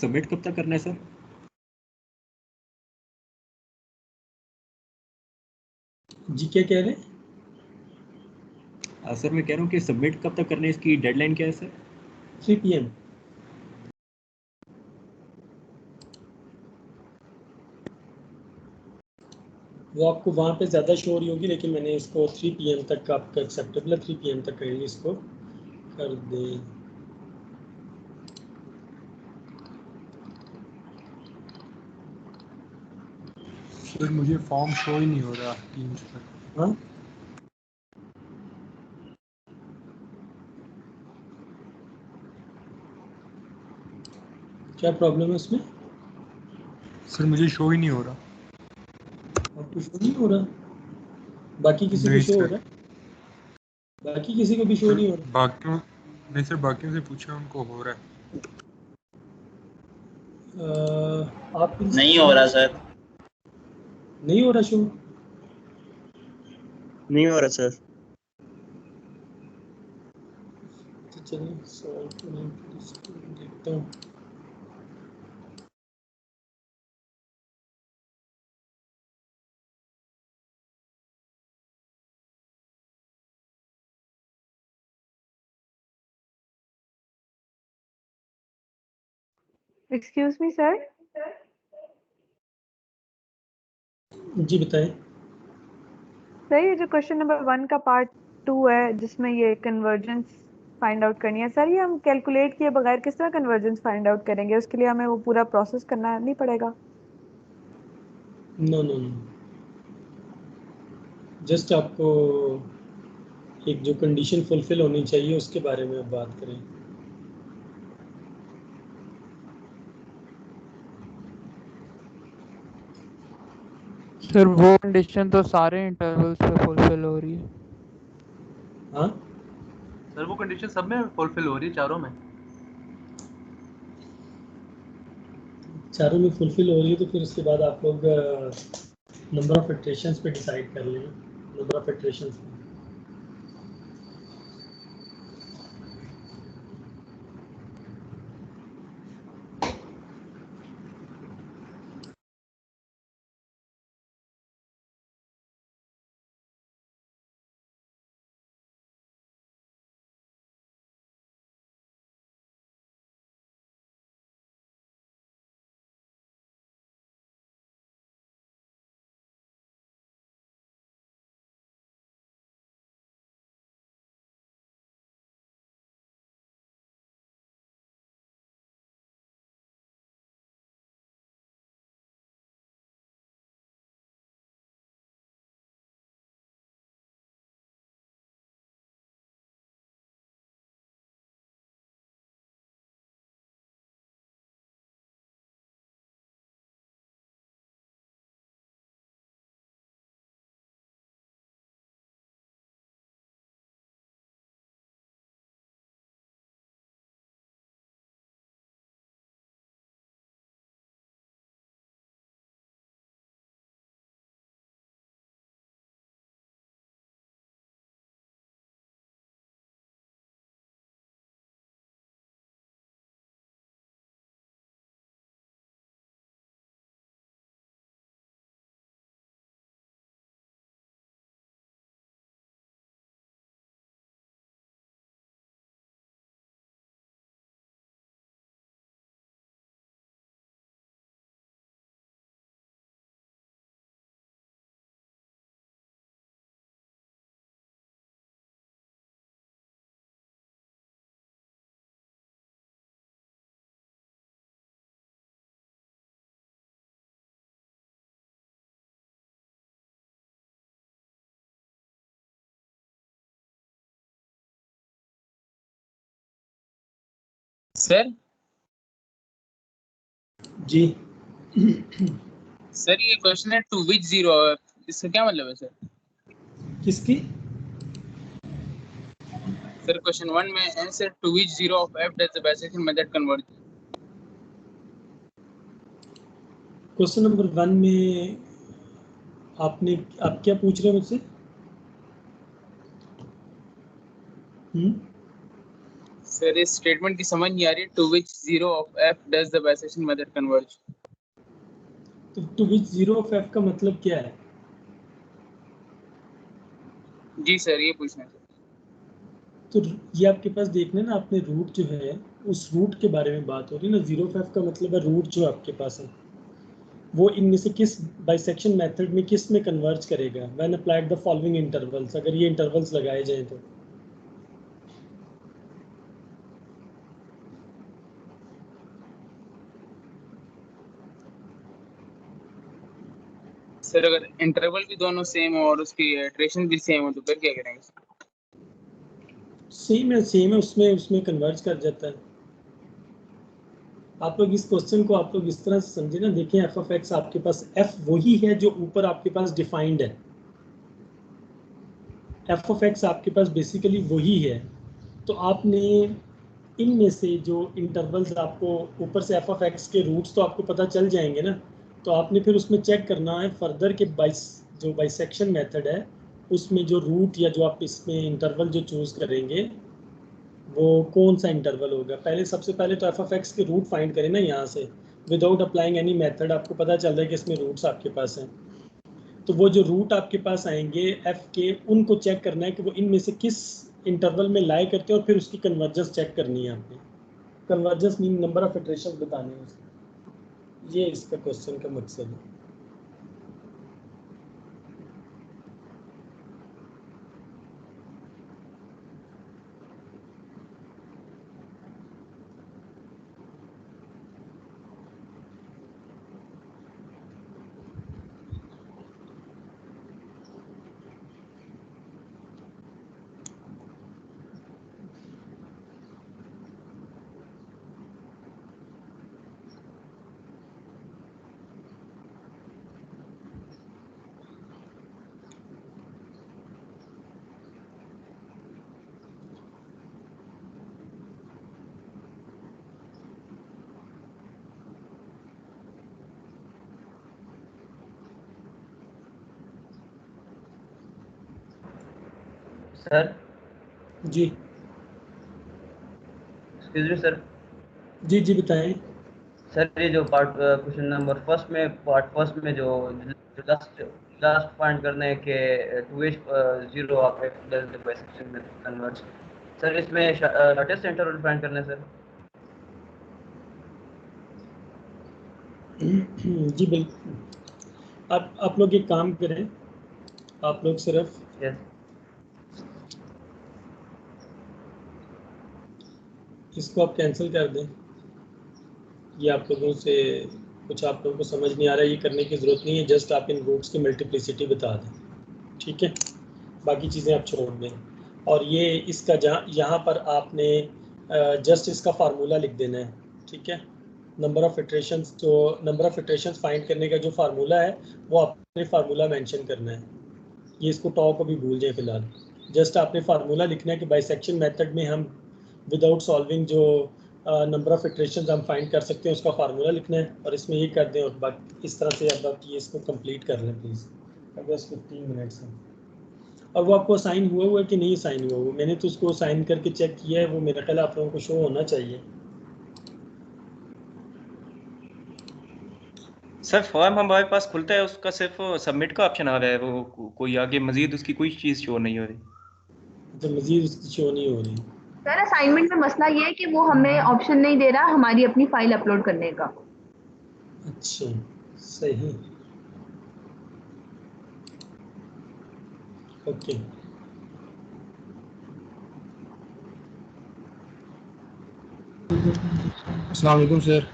Submit कब तक करना है सर? जी क्या कह रहे हैं? सर मैं कह रहा हूँ कि सबमिट कब तक करना है, इसकी डेडलाइन क्या है सर? 3 PM। वो आपको वहाँ पे ज़्यादा शो हो रही होगी, लेकिन मैंने इसको 3 PM तक आपका एक्सेप्टेबल है। 3 PM तक करेंगे, इसको कर दें। सर मुझे फॉर्म शो ही नहीं हो रहा टीम्स पर। हाँ क्या प्रॉब्लम है उसमें? सर मुझे शो ही नहीं हो रहा। आपको शो नहीं हो रहा? बाकी किसी को नहीं शो हो सर। रहा है? बाकी किसी को भी शो नहीं हो रहा? बाकियों नहीं सर, बाकियों से पूछा उनको हो रहा है। आप नहीं हो रहा सर, नहीं हो रहा शो? नहीं हो रहा सर। तो चलिए सॉल्व करें, इसको देखता हूँ। Excuse me sir. जी बताएं। सर ये जो क्वेश्चन नंबर 1 का पार्ट 2 है, जिसमें ये कन्वर्जेंस फाइंड आउट करनी है, सर ये हम कैलकुलेट किए बगैर किस तरह कन्वर्जेंस फाइंड आउट करेंगे? उसके लिए हमें वो पूरा प्रोसेस करना नहीं पड़ेगा? नो नो नो, जस्ट आपको एक जो कंडीशन फुलफिल होनी चाहिए उसके बारे में अब बात करें। सर वो कंडीशन तो सारे इंटरवल्स पे फुलफिल हो रही है। हाँ सर वो कंडीशन सब में फुलफिल हो रही है, चारों में। चारों में फुलफिल हो रही है, तो फिर उसके बाद आप लोग नंबर ऑफ इटरेशंस पे डिसाइड कर लेना। Number of iterations sir ji. Sir ये क्वेश्चन है टू विच जीरो, इसका क्या मतलब है सर? किसकी? सर क्वेश्चन 1 में answer to which zero of F does the bisection method converge. Question number 1 में आप क्या पूछ रहे हो मुझसे? सर इस स्टेटमेंट की समझ नहीं आ रही, to which zero of F does the bisection method converge. तो to which zero of f का मतलब क्या है? जी सर ये पूछना है। तो ये आपके पास देखना ना, आपने रूट जो है उस रूट के बारे में बात हो रही है ना। जीरो ऑफ एफ का मतलब है रूट जो आपके पास है वो इनमें से किस बाइसेक्शन मेथड में किस में कन्वर्ज करेगा when applied the following intervals, अगर ये इंटरवल्स लगाए जाएं तो। सर अगर इंटरवल भी दोनों सेम हो और उसकी इटरेशन भी सेम हो तो फिर क्या करेंगे? सेम है उसमें उसमें कन्वर्ज कर जाता है। आप लोग इस क्वेश्चन को आप लोग इस तरह से समझे ना, देखें एफ ऑफ एक्स आपके पास एफ वही है जो ऊपर आपके पास डिफाइंड है। एफ ऑफ एक्स आपके पास बेसिकली वही है। तो आपने इनमें से जो इंटरवल्स आपको ऊपर से एफ ऑफ एक्स के रूट्स तो आपको पता चल जाएंगे ना, तो आपने फिर उसमें चेक करना है फर्दर के जो बाइसेक्शन मेथड है उसमें जो रूट या जो आप इसमें इंटरवल जो चूज करेंगे वो कौन सा इंटरवल होगा। पहले सबसे पहले तो एफ ऑफ एक्स के रूट फाइंड करें ना यहाँ से, विदाउट अप्लाइंग एनी मेथड आपको पता चल रहा है कि इसमें रूट्स आपके पास हैं। तो वो जो रूट आपके पास आएंगे एफ के, उनको चेक करना है कि वो इनमें से किस इंटरवल में लाई करते हैं और फिर उसकी कन्वर्जेंस चेक करनी है आपने। Convergence mean number of iteration बताने हैं उसको। ये इसका क्वेश्चन का मकसद है। Sir ji excuse me sir. जी जी बताएं। सर ये जो पार्ट क्वेश्चन नंबर फर्स्ट में पार्ट फर्स्ट में जो लास्ट लास्ट पॉइंट करने के to H zero of X plus the bisection में कन्वर्ज, सर इसमें शॉर्टेस्ट इंटरवल फाइंड करना है सर। जी बिल्कुल। आप लोग एक काम करें, आप लोग सिर्फ यस इसको आप कैंसिल कर दें। ये आप लोगों से कुछ आप लोगों को समझ नहीं आ रहा है, ये करने की ज़रूरत नहीं है। जस्ट आप इन रूट्स की मल्टीप्लिसिटी बता दें, ठीक है। बाकी चीज़ें आप छोड़ दें। और ये इसका जहाँ यहाँ पर आपने जस्ट इसका फार्मूला लिख देना है, ठीक है। नंबर ऑफ इटरेशंस, जो नंबर ऑफ इटरेशंस फाइंड करने का जो फार्मूला है वो आपने फार्मूला मेंशन करना है। ये इसको टॉ को भी भूल जाए फिलहाल। जस्ट आपने फार्मूला लिखना है कि बाइसेक्शन मेथड में हम विदाउट सॉल्विंग जो नंबर ऑफ इटरेशंस हम फाइंड कर सकते हैं उसका फार्मूला लिखना है और इसमें ये कर दें। और बाकी इस तरह से अब आप ये इसको कंप्लीट कर लें प्लीज़। बस 15 मिनट्स हैं। और वो आपको साइन हुआ है कि नहीं साइन हुआ? मैंने तो उसको साइन करके चेक किया है, वो मेरा ख्याल आप लोगों को शो होना चाहिए। सर फॉर्म हमारे पास खुलता है, उसका सिर्फ सबमिट का ऑप्शन आ रहा है, वो कोई आगे मजीद उसकी कोई चीज़ शो नहीं हो रही। तो मजीद उसकी शो नहीं हो रही। सर असाइनमेंट में मसला ये है कि वो हमें ऑप्शन नहीं दे रहा हमारी अपनी फाइल अपलोड करने का। अच्छा सही, ओके। अस्सलाम वालेकुम सर।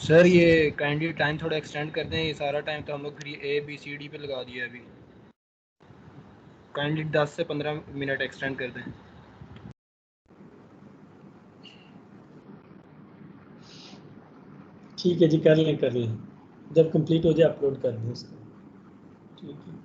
सर ये काइंडली टाइम थोड़ा एक्सटेंड कर दें, ये सारा टाइम तो हम लोग फिर ए बी सी डी पे लगा दिया है अभी। काइंडली 10 से 15 मिनट एक्सटेंड कर दें। ठीक है जी, कर लें कर लें। जब कंप्लीट हो जाए अपलोड कर दें इसको, ठीक है।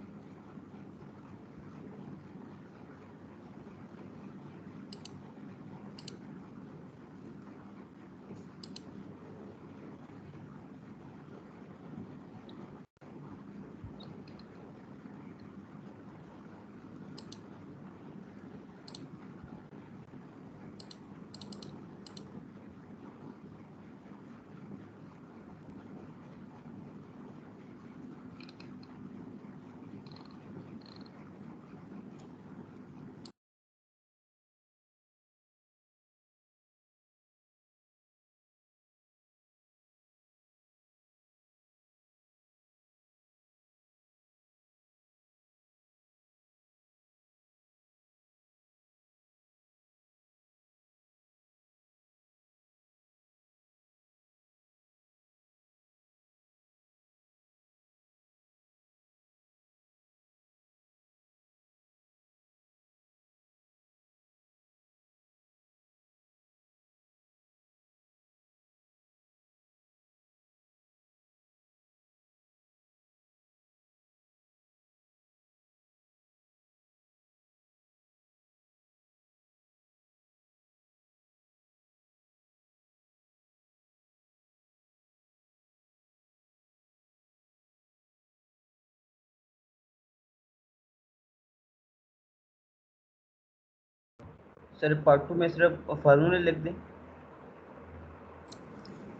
सर पार्ट 2 में सिर्फ फार्मूले लिख दें?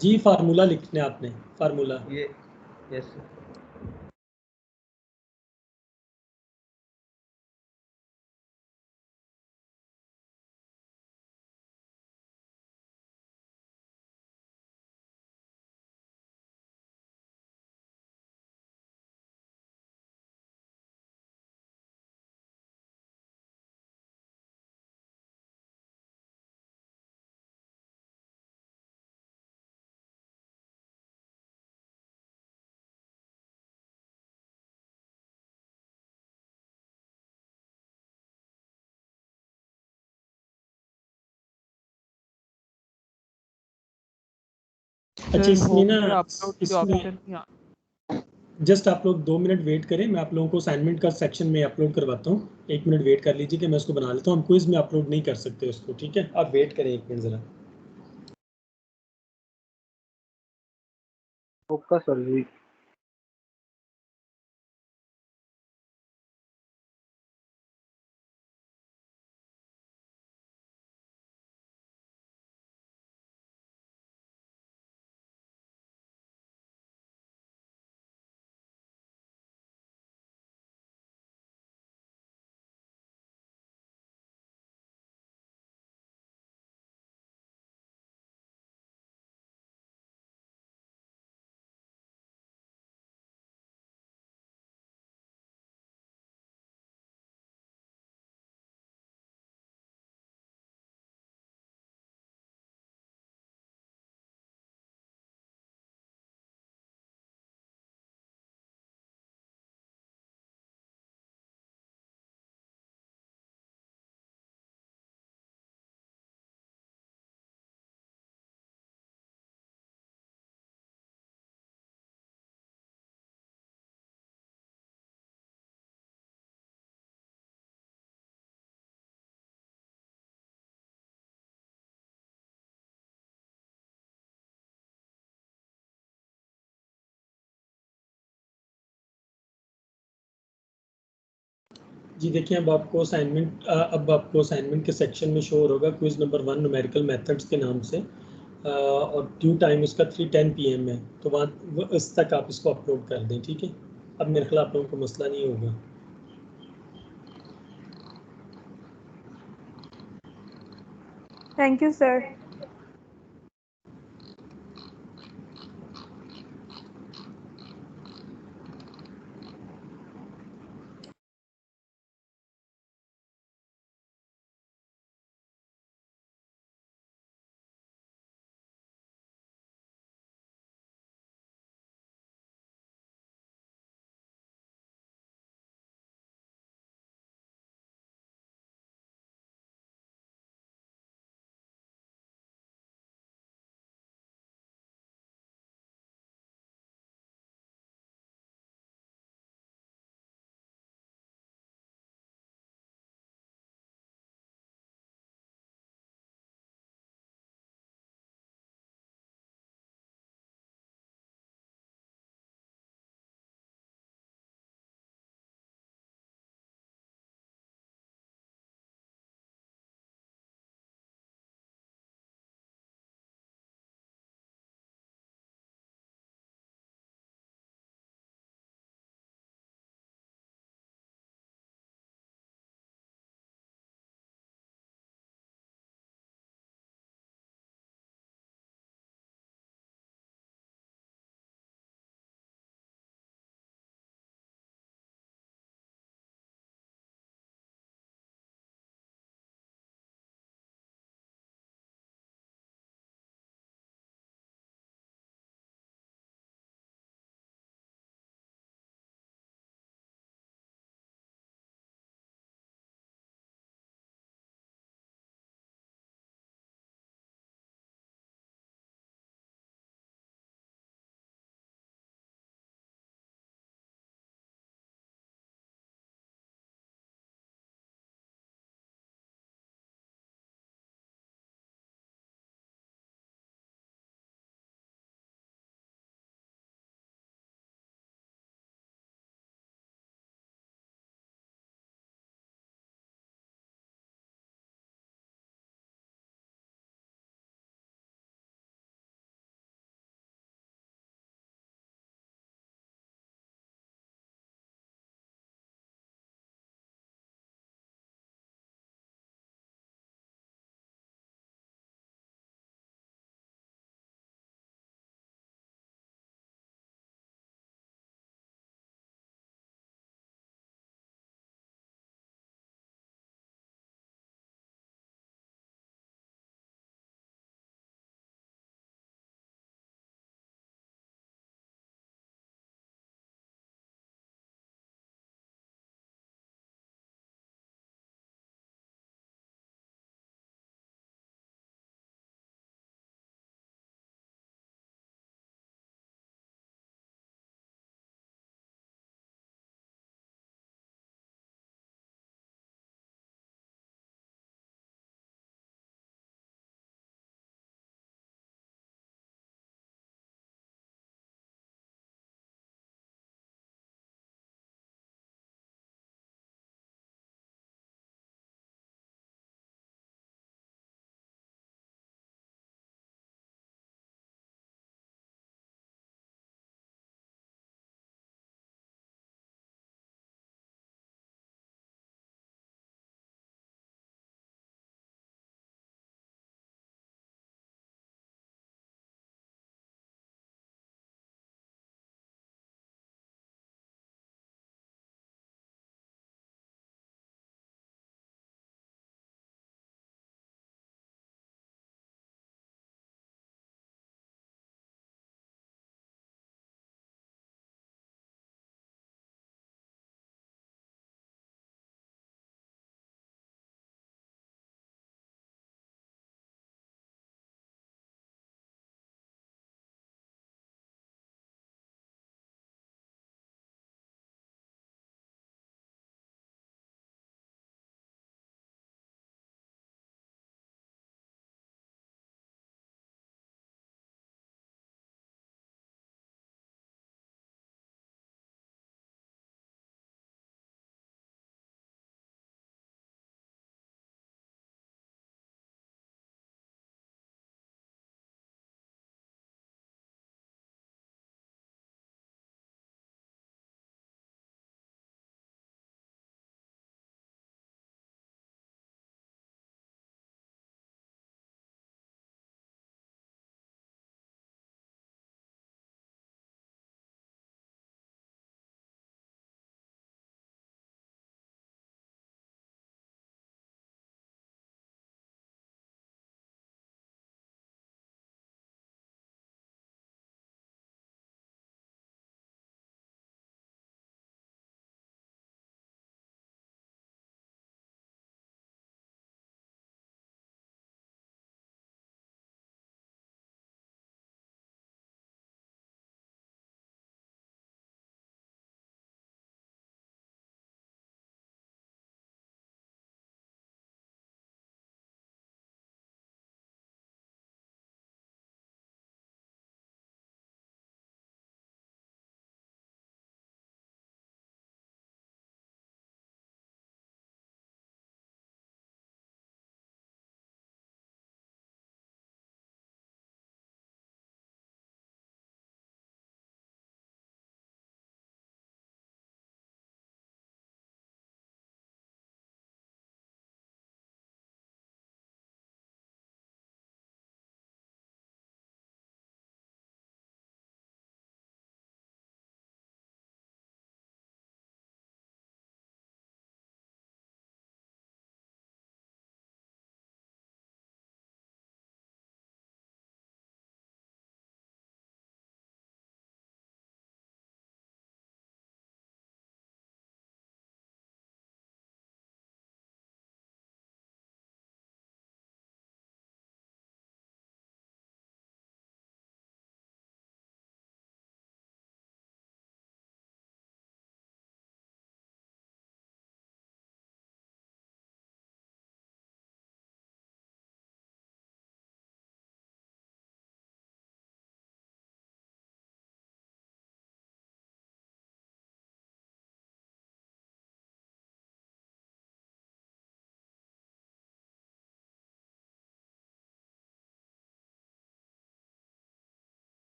जी फार्मूला लिखना है आपने, फार्मूला। ये यस सर। अच्छा इसमें ना, अपलोड की इसमें ऑप्शन नहीं आ जस्ट आप लोग 2 मिनट वेट करें, मैं आप लोगों को असाइनमेंट का सेक्शन में अपलोड करवाता हूँ। 1 मिनट वेट कर लीजिए कि मैं उसको बना लेता हूँ। हम क्विज में अपलोड नहीं कर सकते उसको, ठीक है? आप वेट करें 1 मिनट ज़रा। ओके सर जी। जी देखिए, अब आपको असाइनमेंट के सेक्शन में शो होगा क्विज नंबर 1 न्यूमेरिकल मेथड्स के नाम से, और ड्यू टाइम इसका 3:10 PM है, तो वहाँ इस तक आप इसको अपलोड कर दें, ठीक है? अब मेरे ख्याल आप लोगों को मसला नहीं होगा। Thank you sir.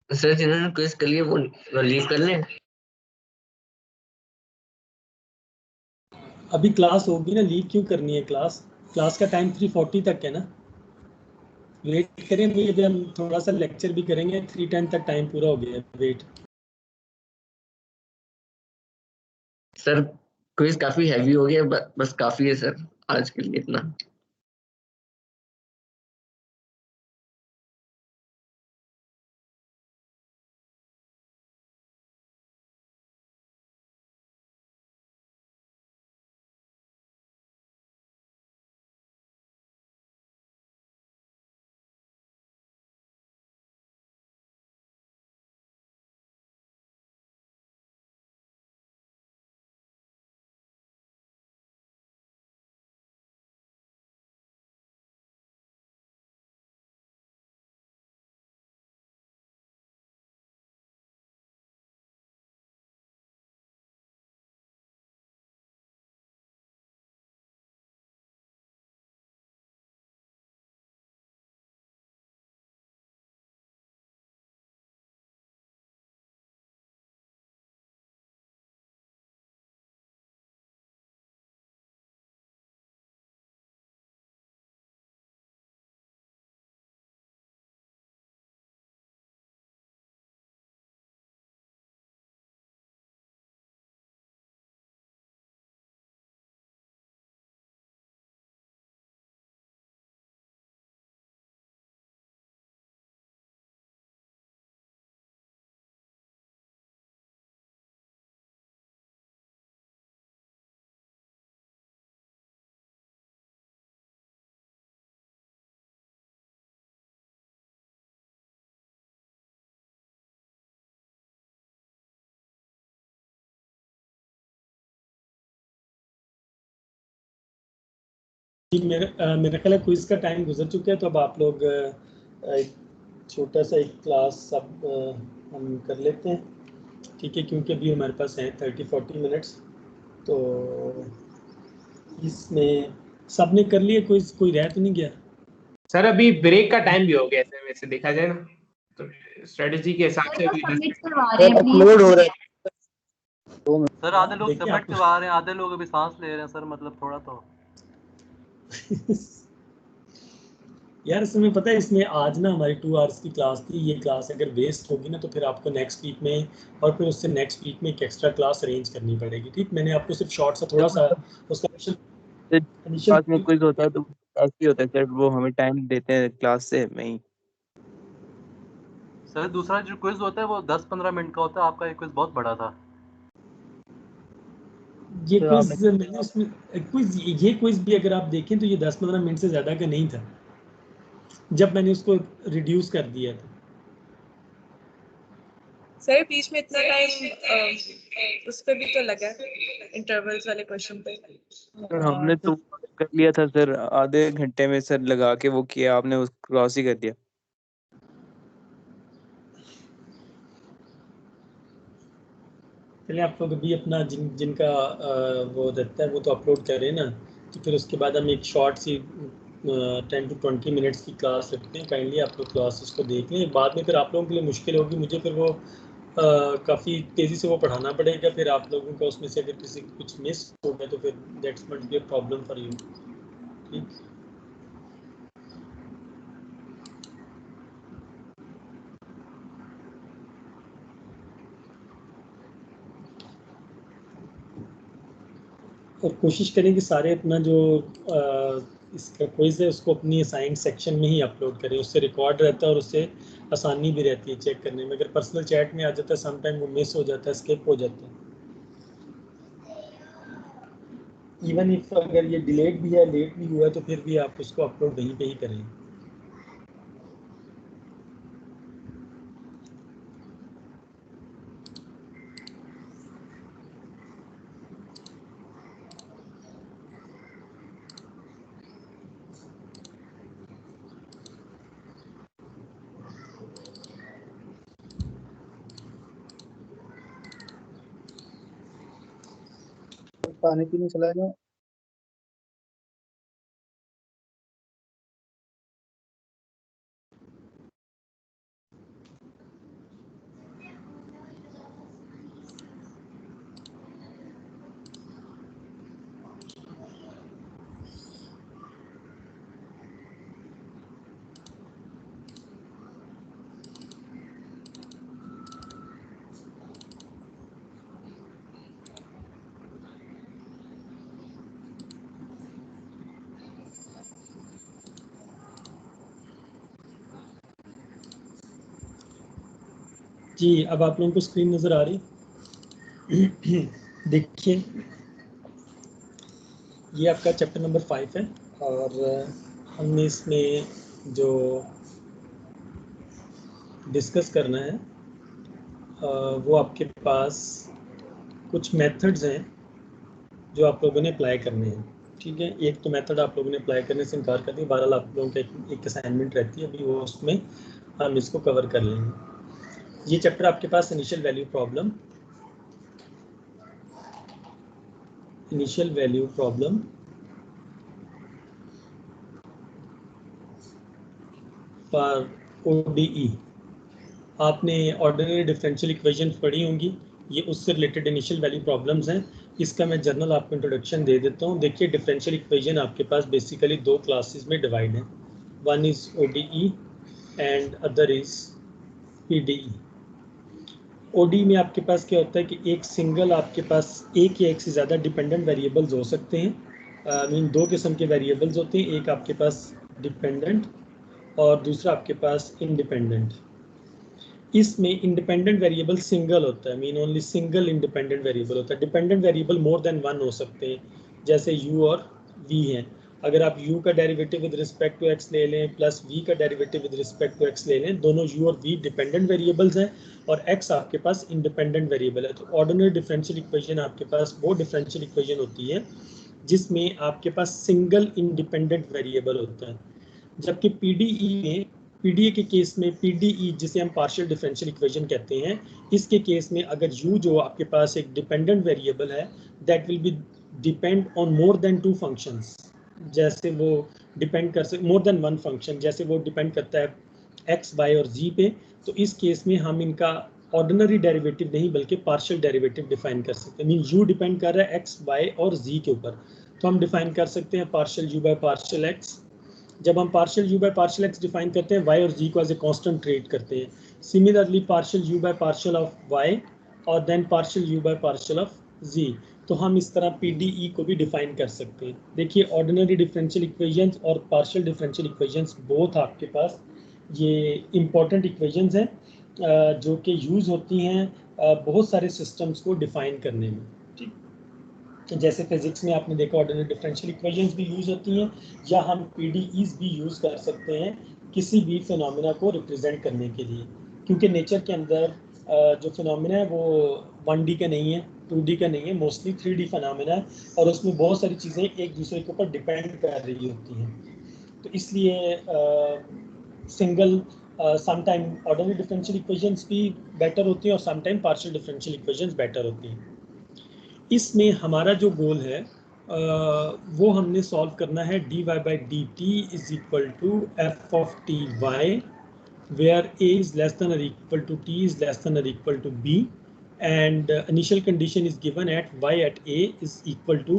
सर जिन्होंने क्विज कर लिया वो लीव कर लें। अभी क्लास होगी ना, लीव क्यों करनी है? क्लास का टाइम 3:40 तक है ना। वेट करें भाई, अभी हम थोड़ा सा लेक्चर भी करेंगे, 3:10 तक टाइम पूरा हो गया है, वेट। सर क्विज काफी हैवी हो गया, बस काफी है सर आज के लिए इतना। मेरा ख्याल है क्विज का टाइम गुजर चुका है, तो अब आप लोग एक छोटा सा एक क्लास सब हम कर लेते हैं, ठीक है? क्योंकि अभी हमारे पास हैं 30-40 मिनट्स, तो इसमें सबने कर लिए क्विज, कोई रह तो नहीं गया? सर अभी ब्रेक का टाइम भी हो गया है, वैसे देखा जाए ना तो स्ट्रेटजी के हिसाब से अभी सबमिट करवा रहे हैं अपलोड हो रहा है। सर आधे लोग देखिए सबमिट आप करवा रहे हैं, आधे लोग अभी सांस ले रहे हैं सर, मतलब थोड़ा तो यार इसमें पता है, इसमें आज ना हमारी 2 आवर्स की क्लास थी। ये क्लास अगर वेस्ट होगी ना तो फिर आपको नेक्स्ट वीक में और फिर उससे नेक्स्ट वीक में एक एक्स्ट्रा क्लास अरेंज करनी पड़ेगी, ठीक? मैंने आपको सिर्फ शॉर्ट सा थोड़ा सा उसका क्लास में इनिशियल क्विज होता है तो ऐसे ही होता है सर, वो हमें टाइम देते हैं क्लास से नहीं। सर दूसरा जो क्विज होता है वो 10-15 मिनट का होता है, आपका ये क्विज बहुत बड़ा था। ये तो आपने क्विज मैंने उसमें ये क्विज भी अगर आप देखें तो ये 10-15 मिनट से ज़्यादा का नहीं था जब मैंने उसको रिड्यूस कर दिया था। सर बीच में इतना टाइम उस पर भी तो लगा इंटरवल्स वाले क्वेश्चन पे। सर हमने तो कर लिया था सर, आधे घंटे में सर लगा के वो किया, आपने उस क्रॉस ही कर दिया। चलिए आप लोग अभी अपना जिनका वो रहता है वो तो अपलोड करें ना, तो फिर उसके बाद हम एक शॉर्ट सी 10 to 20 मिनट्स की क्लास रखते हैं। काइंडली आप लोग क्लास उसको देख लें, बाद में फिर आप लोगों के लिए मुश्किल होगी, मुझे फिर वो काफ़ी तेज़ी से वो पढ़ाना पड़ेगा, फिर आप लोगों का उसमें से अगर किसी को कुछ मिस हो गया तो फिर that's not be a problem for you, ठीक? और कोशिश करें कि सारे अपना जो इसका क्विज है उसको अपनी असाइंड सेक्शन में ही अपलोड करें, उससे रिकॉर्ड रहता है और उससे आसानी भी रहती है चेक करने में। अगर पर्सनल चैट में आ जाता है समटाइम वो मिस हो जाता है, स्किप हो जाता है। इवन इफ अगर ये डिलेट भी है, लेट भी हुआ है, तो फिर भी आप उसको अपलोड वहीं पे ही करें। पानी पीने चला जाओ। जी, अब आप लोगों को स्क्रीन नज़र आ रही? देखिए, ये आपका चैप्टर नंबर 5 है और हमने इसमें जो डिस्कस करना है वो आपके पास कुछ मेथड्स हैं जो आप लोगों ने अप्लाई करने हैं। ठीक है, एक तो मेथड आप लोगों ने अप्लाई करने से इनकार कर दिया, बहरहाल आप लोगों का एक असाइनमेंट रहती है, अभी वो उसमें हम इसको कवर कर लेंगे। ये चैप्टर आपके पास initial value problem for ODE। आपने ऑर्डिनरी डिफरेंशियल इक्वेशन पढ़ी होंगी, ये उससे रिलेटेड इनिशियल वैल्यू प्रॉब्लम्स हैं। इसका मैं जनरल आपको इंट्रोडक्शन दे देता हूँ। देखिए, डिफरेंशियल इक्वेशन आपके पास बेसिकली दो क्लासेस में डिवाइड है, one is ODE and other is PDE। ODE में आपके पास क्या होता है कि एक सिंगल आपके पास एक या एक से ज़्यादा डिपेंडेंट वेरिएबल्स हो सकते हैं। मीन दो किस्म के वेरिएबल्स होते हैं, एक आपके पास डिपेंडेंट और दूसरा आपके पास इंडिपेंडेंट। इसमें इंडिपेंडेंट वेरिएबल सिंगल होता है, mean only single independent variable होता है। Dependent variable more than one हो सकते हैं, जैसे u और v हैं। अगर आप u का derivative with respect to x ले लें प्लस v का derivative with respect to x ले लें, दोनों u और v डिपेंडेंट वेरिएबल्स हैं और x आपके पास इंडिपेंडेंट वेरिएबल है। तो ऑर्डिनरी डिफरेंशियल इक्वेशन आपके पास वो डिफरेंशियल इक्वेशन होती है जिसमें आपके पास सिंगल इंडिपेंडेंट वेरिएबल होता है। जबकि PDE के केस में PDE जिसे हम पार्शियल डिफरेंशियल इक्वेशन कहते हैं, इसके केस में अगर u जो आपके पास एक डिपेंडेंट वेरिएबल है, that will be depend on more than two functions. जैसे वो डिपेंड कर सकते मोर देन वन फंक्शन, जैसे वो डिपेंड करता है x, y और z पे। तो इस केस में हम इनका ऑर्डिनरी डेरिवेटिव नहीं बल्कि पार्शियल डेरिवेटिव डिफाइन कर सकते हैं। मीन u डिपेंड कर रहा है x, y और z के ऊपर, तो हम डिफाइन कर सकते हैं partial u by partial x। जब हम partial u by partial x define करते हैं, y और z को एज ए कांस्टेंट ट्रीट करते हैं। Similarly partial u by partial of y और then partial u by partial of z, तो हम इस तरह PDE को भी डिफाइन कर सकते हैं। देखिए, ऑर्डिनरी डिफरेंशियल इक्वेशंस और पार्शियल डिफरेंशियल इक्वेशंस बोथ आपके पास ये इंपॉर्टेंट इक्वेशंस हैं जो कि यूज़ होती हैं बहुत सारे सिस्टम्स को डिफाइन करने में। ठीक, जैसे फिजिक्स में आपने देखा ऑर्डिनरी डिफरेंशियल इक्वेशंस भी यूज़ होती हैं, या हम PDEs भी यूज़ कर सकते हैं किसी भी फिनोमिना को रिप्रेजेंट करने के लिए, क्योंकि नेचर के अंदर जो फिनोमिना है वो 1D का नहीं है, 2D का नहीं है, मोस्टली 3D फिनोमिना है और उसमें बहुत सारी चीज़ें एक दूसरे के ऊपर डिपेंड कर रही होती हैं। तो इसलिए single sometime ordinary differential equations भी बेटर होती हैं और sometime partial differential equations better होती हैं। इसमें हमारा जो गोल है वो हमने सॉल्व करना है dy by dt is equal to f of t y where a is less than or equal to t is less than or equal to b and initial condition is given at y at a is equal to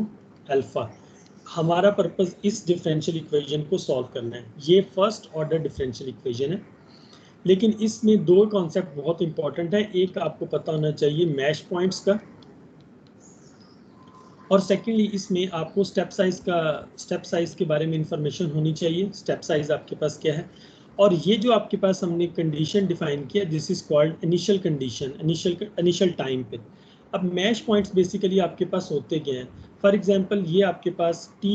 alpha। हमारा purpose इस differential equation को solve करना है। ये first order differential equation है, लेकिन इसमें दो कॉन्सेप्ट बहुत इंपॉर्टेंट है। एक आपको पता होना चाहिए मैश पॉइंट्स का, और सेकेंडली इसमें आपको स्टेप साइज के बारे में इंफॉर्मेशन होनी चाहिए। स्टेप साइज आपके पास क्या है, और ये जो आपके पास हमने कंडीशन डिफाइन किया, this is called initial condition, initial time पे। अब मैश पॉइंट्स बेसिकली आपके पास होते क्या हैं। फॉर एग्जांपल, ये आपके पास t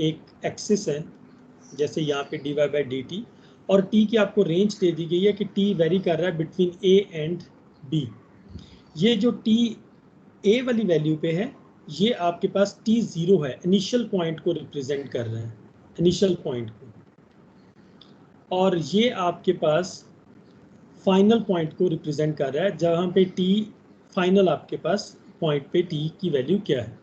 एक एक्सिस है, जैसे यहाँ पे dy by dt, और t की आपको रेंज दे दी गई है कि t वेरी कर रहा है बिटवीन a एंड b। ये जो t a वाली वैल्यू पे है, ये आपके पास t0 है, इनिशियल पॉइंट को रिप्रेजेंट कर रहा है, इनिशियल पॉइंट को, और ये आपके पास फाइनल पॉइंट को रिप्रेजेंट कर रहा है, जहाँ पे t फाइनल आपके पास पॉइंट पे t की वैल्यू क्या है।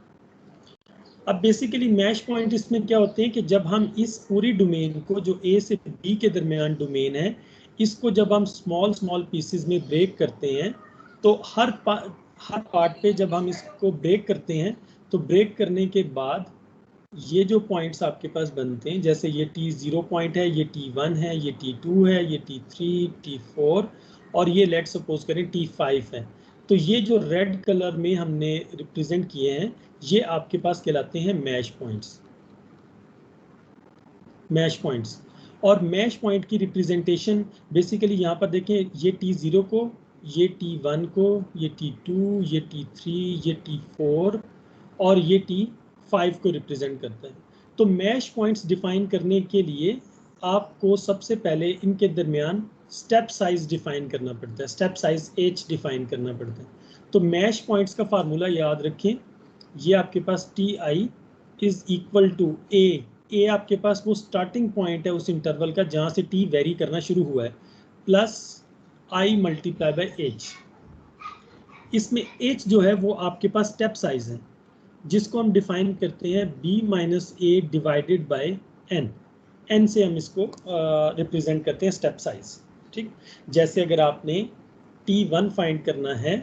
अब बेसिकली मैश पॉइंट इसमें क्या होते हैं कि जब हम इस पूरी डोमेन को, जो a से b के दरमियान डोमेन है, इसको जब हम स्मॉल पीसेस में ब्रेक करते हैं, तो हर पार्ट पे जब हम इसको ब्रेक करते हैं, तो ब्रेक करने के बाद ये जो पॉइंट्स आपके पास बनते हैं, जैसे ये t0 पॉइंट है, ये t1 है, ये t2 है, ये t3, t4 और ये लेट सपोज करें t5 है। तो ये जो रेड कलर में हमने रिप्रेजेंट किए हैं, ये आपके पास कहलाते हैं मैश पॉइंट्स। और मैश पॉइंट की रिप्रेजेंटेशन बेसिकली यहाँ पर देखें, ये t0 को ये T1 को, ये T2, ये T3, ये T4 और ये T5 को रिप्रेजेंट करता है। तो मैश पॉइंट्स डिफाइन करने के लिए आपको सबसे पहले इनके दरमियान स्टेप साइज डिफाइन करना पड़ता है, स्टेप साइज h डिफाइन करना पड़ता है। तो मैश पॉइंट्स का फार्मूला याद रखें, ये आपके पास Ti इज इक्वल टू ए आपके पास वो स्टार्टिंग पॉइंट है उस इंटरवल का जहाँ से T वेरी करना शुरू हुआ है, plus I multiply by h। इसमें h जो है वो आपके पास स्टेप साइज है, जिसको हम डिफाइन करते हैं b minus A divided by n से हम इसको रिप्रेजेंट करते हैं स्टेप साइज। ठीक, जैसे अगर आपने T1 फाइंड करना है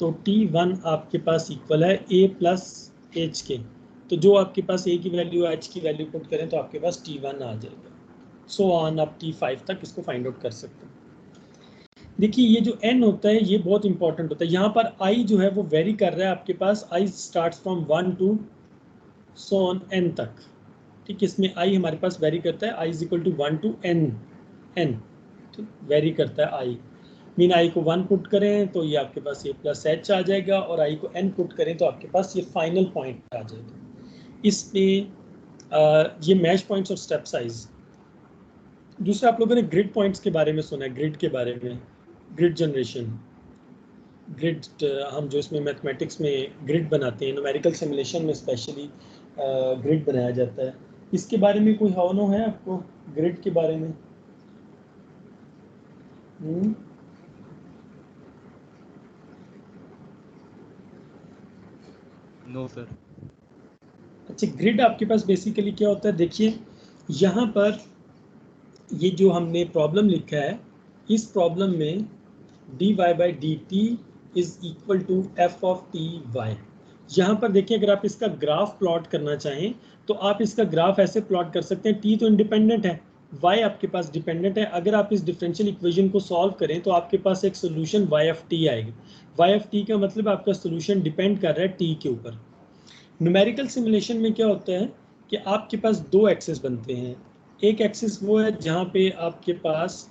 तो T1 आपके पास इक्वल है a प्लस h के, तो जो आपके पास a की वैल्यू h की वैल्यू पुट करें तो आपके पास T1 आ जाएगा। सो ऑन आप T5 तक इसको फाइंड आउट कर सकते हैं। देखिए ये जो n होता है ये बहुत इंपॉर्टेंट होता है। यहाँ पर I जो है वो वेरी कर रहा है, आपके पास I starts from 1 to so on n तक। ठीक, इसमें I हमारे पास वेरी करता है, I is equal to 1 to n, vary करता है I। मीन I को 1 पुट करें तो ये आपके पास a प्लस h आ जाएगा, और I को n पुट करें तो आपके पास ये फाइनल पॉइंट आ जाएगा। इसमें ये मैश पॉइंट्स और स्टेप साइज। दूसरा, आप लोगों ने ग्रिड पॉइंट्स के बारे में सुना है, ग्रिड के बारे में, ग्रिड जनरेशन, ग्रिड हम जो इसमें मैथमेटिक्स में ग्रिड बनाते हैं, न्यूमेरिकल सिमुलेशन में स्पेशली ग्रिड बनाया जाता है। इसके बारे में कोई हावनो है आपको, ग्रिड के बारे में? No sir. अच्छा, ग्रिड आपके पास बेसिकली क्या होता है, देखिए यहाँ पर ये जो हमने प्रॉब्लम लिखा है, इस प्रॉब्लम में dy by dt is equal to f of ty। यहाँ पर देखिए अगर आप इसका ग्राफ प्लॉट करना चाहें तो आप इसका ग्राफ ऐसे प्लॉट कर सकते हैं, t तो इंडिपेंडेंट है, y आपके पास डिपेंडेंट है। अगर आप इस डिफरेंशियल इक्वेशन को सॉल्व करें तो आपके पास एक सोल्यूशन y ऑफ t आएगी। y ऑफ t का मतलब आपका सोल्यूशन डिपेंड कर रहा है t के ऊपर। न्यूमेरिकल सिमुलेशन में क्या होता है कि आपके पास दो एक्सेस बनते हैं। एक एक्सिस वो है जहाँ पे आपके पास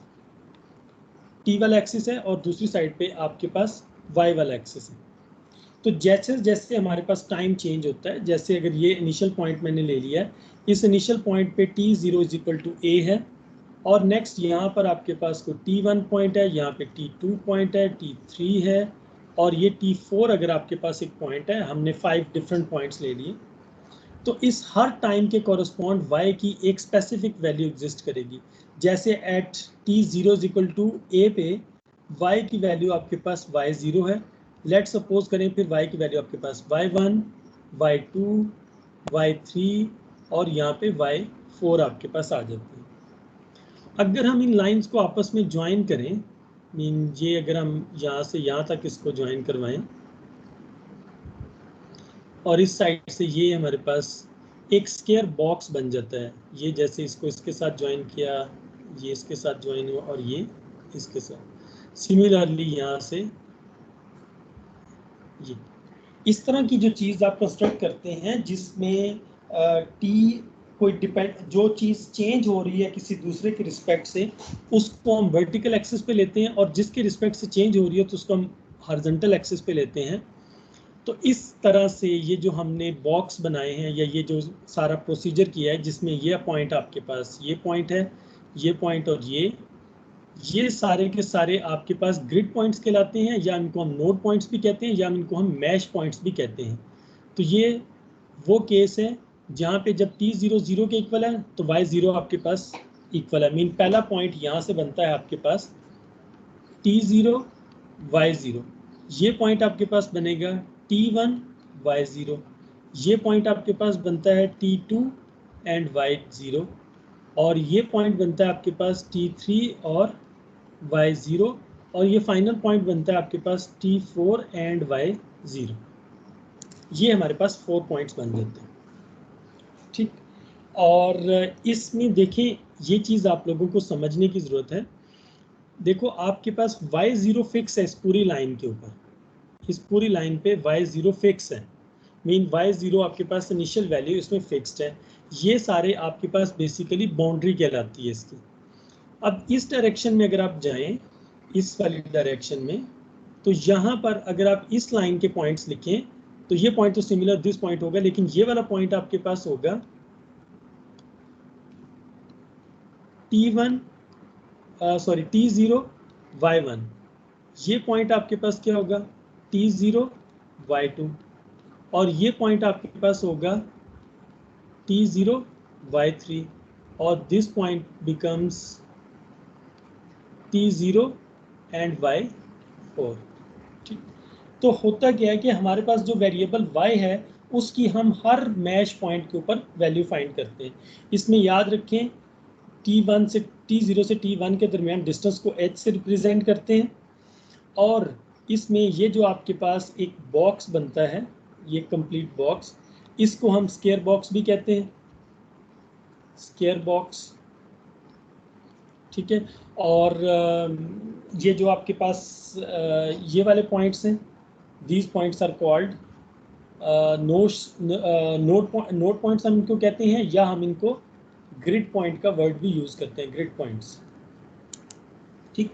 t वाला एक्सिस है और दूसरी साइड पे आपके पास y वाला एक्सिस है। तो जैसे जैसे हमारे पास टाइम चेंज होता है, जैसे अगर ये इनिशियल पॉइंट मैंने ले लिया है, इस इनिशियल पॉइंट पे t0 is equal to a है, और नेक्स्ट यहाँ पर आपके पास कोई t1 पॉइंट है, यहाँ पे t2 पॉइंट है, t3 है, और ये t4 अगर आपके पास एक पॉइंट है। हमने 5 डिफरेंट पॉइंट्स ले लिए। तो इस हर टाइम के कॉरस्पॉन्ड y की एक स्पेसिफिक वैल्यू एग्जिस्ट करेगी। जैसे at t0 is equal to a पे y की वैल्यू आपके पास y0 है। लेट सपोज करें फिर y की वैल्यू आपके पास y1, y2, y3 और यहाँ पे y4 आपके पास आ जाती है। अगर हम इन लाइंस को आपस में ज्वाइन करें, मीन ये अगर हम यहाँ से यहाँ तक इसको ज्वाइन करवाएं और इस साइड से ये हमारे पास एक स्क्वायर बॉक्स बन जाता है। ये जैसे इसको इसके साथ ज्वाइन किया, ये इसके साथ ज्वाइन हुआ और ये इसके साथ। सिमिलरली यहाँ से ये इस तरह की जो चीज़ आप कंस्ट्रक्ट करते हैं जिसमें टी कोई डिपेंड, जो चीज़ चेंज हो रही है किसी दूसरे के रिस्पेक्ट से, उसको हम वर्टिकल एक्सिस पे लेते हैं, और जिसके रिस्पेक्ट से चेंज हो रही है तो उसको हम हॉरिजॉन्टल एक्सिस पे लेते हैं। तो इस तरह से ये जो हमने बॉक्स बनाए हैं या ये जो सारा प्रोसीजर किया है, जिसमें ये पॉइंट आपके पास ये पॉइंट है, ये पॉइंट और ये सारे के सारे आपके पास ग्रिड पॉइंट्स कहलाते हैं, या इनको हम नोड पॉइंट्स भी कहते हैं, या इनको हम मैश पॉइंट्स भी कहते हैं। तो ये वो केस है जहाँ पे जब t0 0 के इक्वल है तो y0 आपके पास इक्वल है। मीन पहला पॉइंट यहाँ से बनता है आपके पास t0 y0, ये पॉइंट आपके पास बनेगा t1 y0, ये पॉइंट आपके पास बनता है t2 एंड y0, और ये पॉइंट बनता है आपके पास t3 और y0, और ये फाइनल पॉइंट बनता है आपके पास t4 एंड y0। ये हमारे पास 4 पॉइंट्स बन जाते हैं। ठीक, और इसमें देखिए ये चीज़ आप लोगों को समझने की ज़रूरत है। देखो आपके पास y0 फिक्स है इस पूरी लाइन के ऊपर, इस पूरी लाइन पे y0 फिक्स है। मीन y0 आपके पास इनिशियल वैल्यू इसमें फिक्स्ड है। ये सारे आपके पास बेसिकली बाउंड्री कहलाती है इसकी। अब इस डायरेक्शन में अगर आप जाएं इस वाली डायरेक्शन में, तो यहाँ पर अगर आप इस लाइन के पॉइंट्स लिखें तो ये पॉइंट तो सिमिलर दिस पॉइंट होगा, लेकिन ये वाला पॉइंट आपके पास होगा T1 सॉरी T0 Y1, ये पॉइंट आपके पास क्या होगा T0 Y2, और ये पॉइंट आपके पास होगा T0 Y3, और this point becomes T0 and Y4। ठीक, तो होता क्या है कि हमारे पास जो वेरिएबल y है उसकी हम हर मैच पॉइंट के ऊपर वैल्यू फाइंड करते हैं। इसमें याद रखें T1 से T0 से T1 के दरमियान डिस्टेंस को h से रिप्रेजेंट करते हैं, और इसमें ये जो आपके पास एक बॉक्स बनता है, ये कंप्लीट बॉक्स, इसको हम स्क्वायर बॉक्स भी कहते हैं, स्क्वायर बॉक्स। ठीक है, और ये जो आपके पास ये वाले पॉइंट्स हैं, these points are called node points हम इनको कहते हैं, या हम इनको ग्रिड पॉइंट का वर्ड भी यूज करते हैं, ग्रिड पॉइंट्स। ठीक,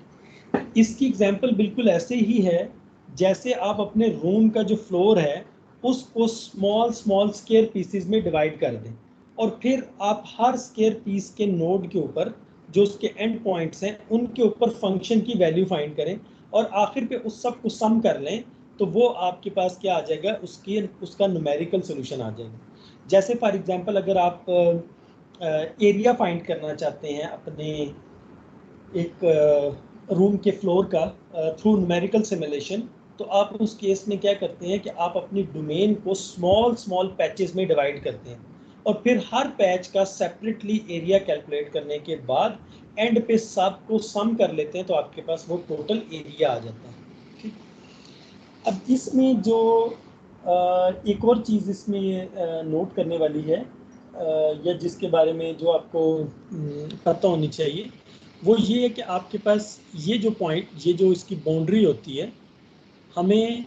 इसकी एग्जांपल बिल्कुल ऐसे ही है जैसे आप अपने रूम का जो फ्लोर है उसको स्मॉल स्मॉल स्क्वायर पीसेस में डिवाइड कर दें, और फिर आप हर स्क्वायर पीस के नोड के ऊपर जो उसके एंड पॉइंट्स हैं उनके ऊपर फंक्शन की वैल्यू फाइंड करें, और आखिर पे उस सब को सम कर लें, तो वो आपके पास क्या आ जाएगा, उसका न्यूमेरिकल सोल्यूशन आ जाएगा। जैसे फॉर एग्जांपल अगर आप एरिया फाइंड करना चाहते हैं अपने एक रूम के फ्लोर का थ्रू न्यूमेरिकल सिमुलेशन, तो आप उस केस में क्या करते हैं कि आप अपनी डोमेन को स्मॉल स्मॉल पैचेस में डिवाइड करते हैं, और फिर हर पैच का सेपरेटली एरिया कैलकुलेट करने के बाद एंड पे सब को सम कर लेते हैं, तो आपके पास वो टोटल एरिया आ जाता है। ठीक, अब इसमें जो एक और चीज़ इसमें नोट करने वाली है, या जिसके बारे में जो आपको पता होनी चाहिए, वो ये है कि आपके पास ये जो पॉइंट, ये जो इसकी बाउंड्री होती है, हमें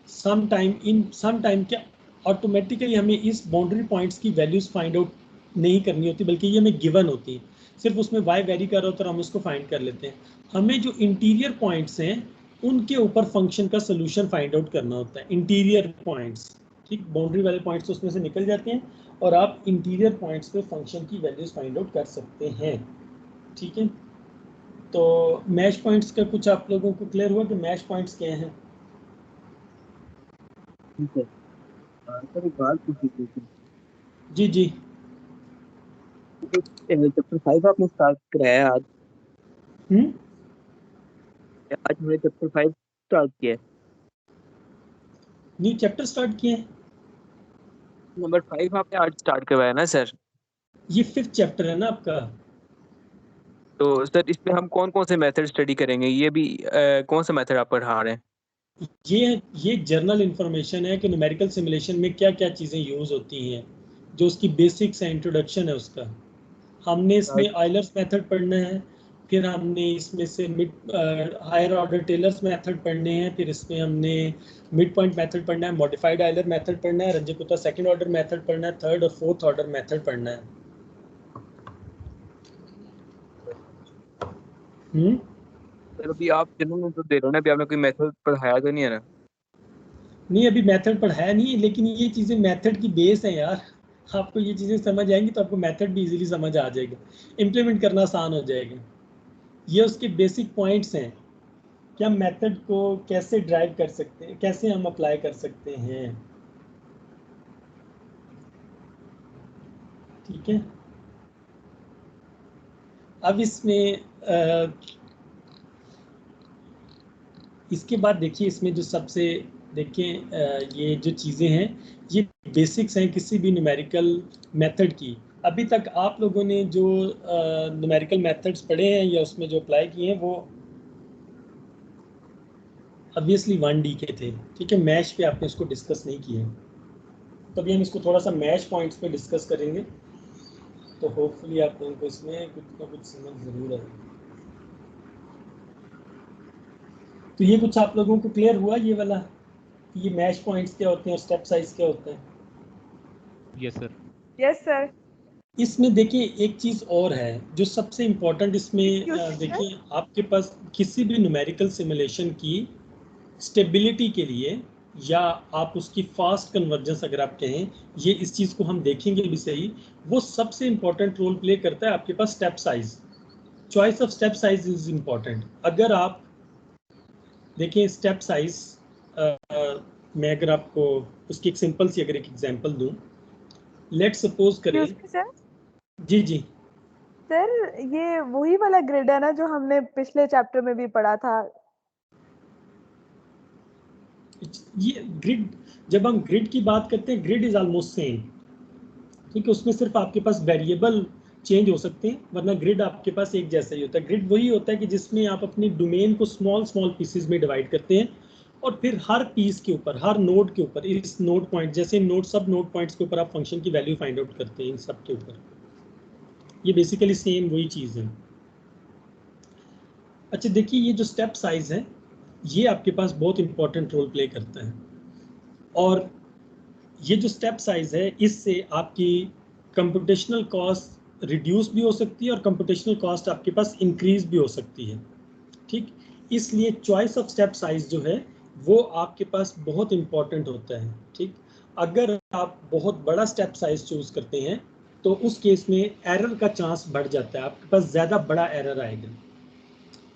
सम टाइम क्या ऑटोमेटिकली हमें इस बाउंड्री पॉइंट्स की वैल्यूज फाइंड आउट नहीं करनी होती, बल्कि ये हमें गिवन होती है, सिर्फ उसमें y वेरी कर रहा होता है, हम उसको फाइंड कर लेते हैं। हमें जो इंटीरियर पॉइंट्स हैं उनके ऊपर फंक्शन का सोल्यूशन फाइंड आउट करना होता है, इंटीरियर पॉइंट्स। ठीक, बाउंड्री वाले पॉइंट्स उसमें से निकल जाते हैं, और आप इंटीरियर पॉइंट्स पे फंक्शन की वैल्यूज फाइंड आउट कर सकते हैं। ठीक है, तो मैच पॉइंट्स का कुछ आप लोगों को क्लियर हुआ कि मैच पॉइंट्स क्या हैं? ठीक है सर, एक बात पूछी थी सर। जी जी, चैप्टर 5 आपने स्टार्ट कराया आज? आज हमने चैप्टर 5 स्टार्ट किया है। न्यू चैप्टर स्टार्ट किए हैं? नंबर 5 आपने आज स्टार्ट करवाया ना सर? ये 5th चैप्टर है ना आपका। तो सर इसमें हम कौन कौन से मेथड स्टडी करेंगे, ये भी कौन सा मेथड आप पढ़ा रहे हैं? ये जर्नल इंफॉर्मेशन है कि न्यूमेरिकल सिमुलेशन में क्या क्या चीज़ें यूज़ होती हैं, जो उसकी बेसिक्स है, इंट्रोडक्शन है उसका। हमने इसमें आयलर्स मेथड पढ़ना है, फिर हमने इसमें से हायर ऑर्डर टेलर्स मेथड पढ़ने हैं, फिर इसमें हमने मिड पॉइंट मेथड पढ़ना है, मॉडिफाइड आयलर मेथड पढ़ना है, रंजकुता सेकंड ऑर्डर मेथड पढ़ना है, थर्ड और फोर्थ ऑर्डर मेथड पढ़ना है। सर अभी आप जनरल तो दे रहे हो ना, अभी आपने कोई मेथड पढ़ाया तो नहीं है ना? नहीं, अभी मेथड पढ़ाया नहीं है, लेकिन ये चीज़ें मेथड की बेस है यार। आपको ये चीज़ें समझ आएंगी तो आपको मेथड भी इजीली समझ आ जाएगा, इम्प्लीमेंट करना आसान हो जाएगा। ये उसके बेसिक पॉइंट्स हैं कि हम मेथड को कैसे ड्राइव कर सकते हैं, कैसे हम अप्लाई कर सकते हैं। ठीक है, अब इसमें इसके बाद देखिए, इसमें जो सबसे देखें ये जो चीज़ें हैं ये बेसिक्स हैं किसी भी न्यूमेरिकल मेथड की। अभी तक आप लोगों ने जो न्यूमेरिकल मेथड्स पढ़े हैं या उसमें जो अप्लाई किए हैं वो ऑब्वियसली 1D के थे। ठीक है, मैश पे आपने इसको डिस्कस नहीं किया, तभी हम इसको थोड़ा सा मैश पॉइंट्स पे डिस्कस करेंगे, तो होपफुली आप लोगों को इसमें कुछ ना कुछ समझ ज़रूर आएगी। तो ये कुछ आप लोगों को क्लियर हुआ ये वाला, ये मैश पॉइंट्स क्या होते हैं और स्टेप साइज क्या होता है? Yes sir. Yes sir. इसमें देखिए एक चीज़ और है जो सबसे इम्पोर्टेंट इसमें, देखिए आपके पास किसी भी न्यूमेरिकल सिमुलेशन की स्टेबिलिटी के लिए या आप उसकी फास्ट कन्वर्जेंस अगर आप कहें, ये इस चीज़ को हम देखेंगे भी सही, वो सबसे इम्पोर्टेंट रोल प्ले करता है आपके पास step size. Choice of step size is important. अगर आप देखें स्टेप साइज, मैं अगर आपको उसकी एक सिंपल सी अगर एक एग्जांपल दूं, लेट्स सपोज करें। जी जी सर, ये वही वाला ग्रिड है ना जो हमने पिछले चैप्टर में भी पढ़ा था? ये ग्रिड, जब हम ग्रिड की बात करते हैं, ग्रिड इज ऑलमोस्ट सेम, ठीक है। उसमें सिर्फ आपके पास वेरिएबल चेंज हो सकते हैं, वरना ग्रिड आपके पास एक जैसा ही होता है। ग्रिड वही होता है कि जिसमें आप अपनी डोमेन को स्मॉल स्मॉल पीसेस में डिवाइड करते हैं और फिर हर पीस के ऊपर, हर नोड के ऊपर, इस नोड पॉइंट जैसे नोड, सब नोड पॉइंट्स के ऊपर आप फंक्शन की वैल्यू फाइंड आउट करते हैं इन सब के ऊपर। ये बेसिकली सेम वही चीज़ है। अच्छा देखिए, ये जो स्टेप साइज है ये आपके पास बहुत इंपॉर्टेंट रोल प्ले करता है, और ये जो स्टेप साइज है इससे आपकी कंप्यूटेशनल कॉस्ट रिड्यूस भी हो सकती है और कंप्यूटेशनल कॉस्ट आपके पास इंक्रीज भी हो सकती है, ठीक। इसलिए चॉइस ऑफ स्टेप साइज जो है वो आपके पास बहुत इंपॉर्टेंट होता है, ठीक। अगर आप बहुत बड़ा स्टेप साइज चूज करते हैं तो उस केस में एरर का चांस बढ़ जाता है, आपके पास ज़्यादा बड़ा एरर आएगा।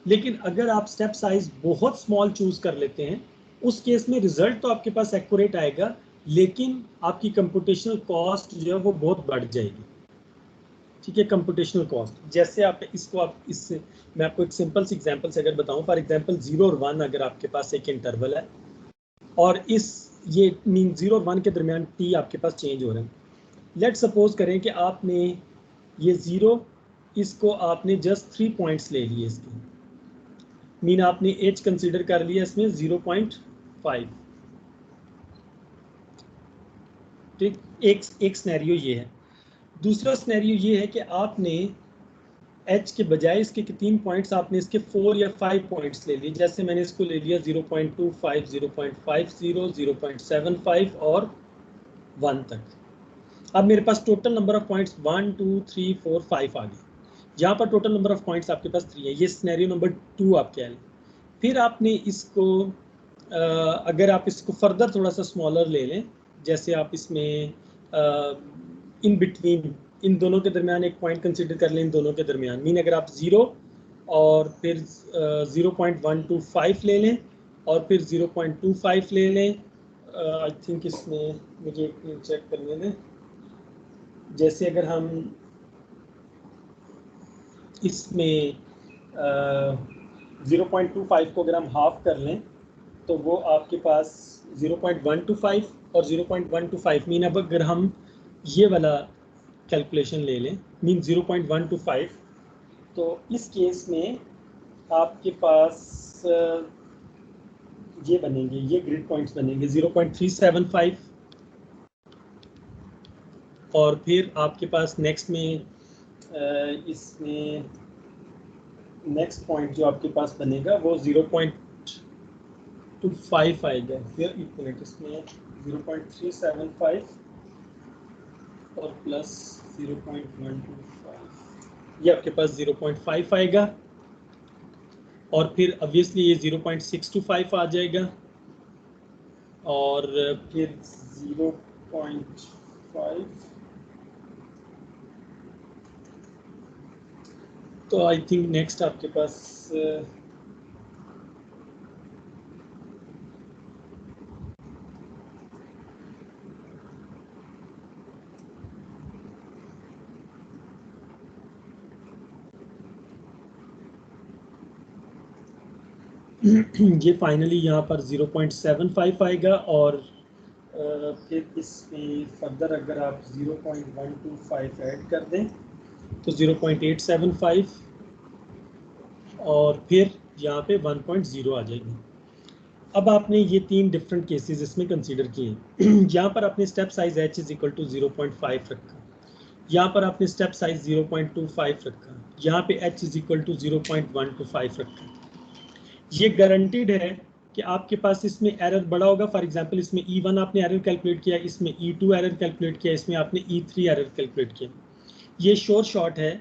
लेकिन अगर आप स्टेप साइज बहुत स्मॉल चूज कर लेते हैं, उस केस में रिजल्ट तो आपके पास एक्यूरेट आएगा, लेकिन आपकी कंप्यूटेशनल कॉस्ट जो है वो बहुत बढ़ जाएगी, ठीक है। कंप्यूटेशनल कॉस्ट, जैसे आप इसको, आप इससे मैं आपको एक सिंपल सी एग्जांपल से अगर बताऊं, फॉर एग्जांपल 0 और 1 अगर आपके पास एक इंटरवल है और इस ये मीन 0 और 1 के दरमियान t आपके पास चेंज हो रहे हैं। लेट सपोज करें कि आपने ये 0, इसको आपने जस्ट 3 पॉइंट्स ले लिए, इसके मीन आपने एज कंसीडर कर लिया इसमें 0.5, ठीक। एक सिनेरियो ये है। दूसरा सिनेरियो ये है कि आपने एच के बजाय इसके 3 पॉइंट्स आपने इसके 4 या 5 पॉइंट्स ले लिए, जैसे मैंने इसको ले लिया 0.25, 0.50, 0.75 और 1 तक। अब मेरे पास टोटल नंबर ऑफ पॉइंट्स 1 2 3 4 5 आ गए। यहाँ पर टोटल नंबर ऑफ पॉइंट्स आपके पास 3 है। ये सिनेरियो नंबर 2 आप कह लें। फिर आपने इसको अगर आप इसको फर्दर थोड़ा सा स्मॉलर ले लें, जैसे आप इसमें इन बिटवीन, इन दोनों के दरमियान एक पॉइंट कंसीडर कर लें, इन दोनों के दरमियान, मीन अगर आप 0 और फिर 0.125 ले लें और फिर 0.25 ले लें, आई थिंक इसमें मुझे चेक करने दें, जैसे अगर हम इसमें 0.25 को अगर हम हाफ कर लें तो वो आपके पास 0.125 और 0.125, मीन अब अगर हम ये वाला कैलकुलेशन ले लें, मीन 0.125, तो इस केस में आपके पास ये बनेंगे, ये ग्रिड पॉइंट्स बनेंगे 0.375, और फिर आपके पास नेक्स्ट में इसमें नेक्स्ट पॉइंट जो आपके पास बनेगा वो 0.25 आएगा। फिर एक मिनट, इसमें 0.375 और प्लस 0.125, ये आपके पास 0.5 आएगा, और फिर ऑब्वियसली ये 0.625 आ जाएगा, और फिर 0.5, तो आई थिंक नेक्स्ट आपके पास ये फाइनली यहाँ पर 0.75 आएगा, और फिर इसमें फर्दर अगर आप 0.125 ऐड कर दें तो 0.875, और फिर यहाँ पे 1.0 आ जाएगी। अब आपने ये 3 डिफरेंट केसेस इसमें कंसीडर किए। यहाँ पर आपने step size h is equal to 0.5 रखा, यहाँ पर आपने स्टेप साइज 0.25 रखा, यहाँ पे h इज इक्वल टू 0.125 रखा। ये गारंटीड है कि आपके पास इसमें एरर बड़ा होगा। फॉर एग्जांपल इसमें E1 आपने एरर कैलकुलेट किया, इसमें E2 एरर कैलकुलेट किया, इसमें आपने E3 एरर कैलकुलेट किया। ये श्योर शॉट है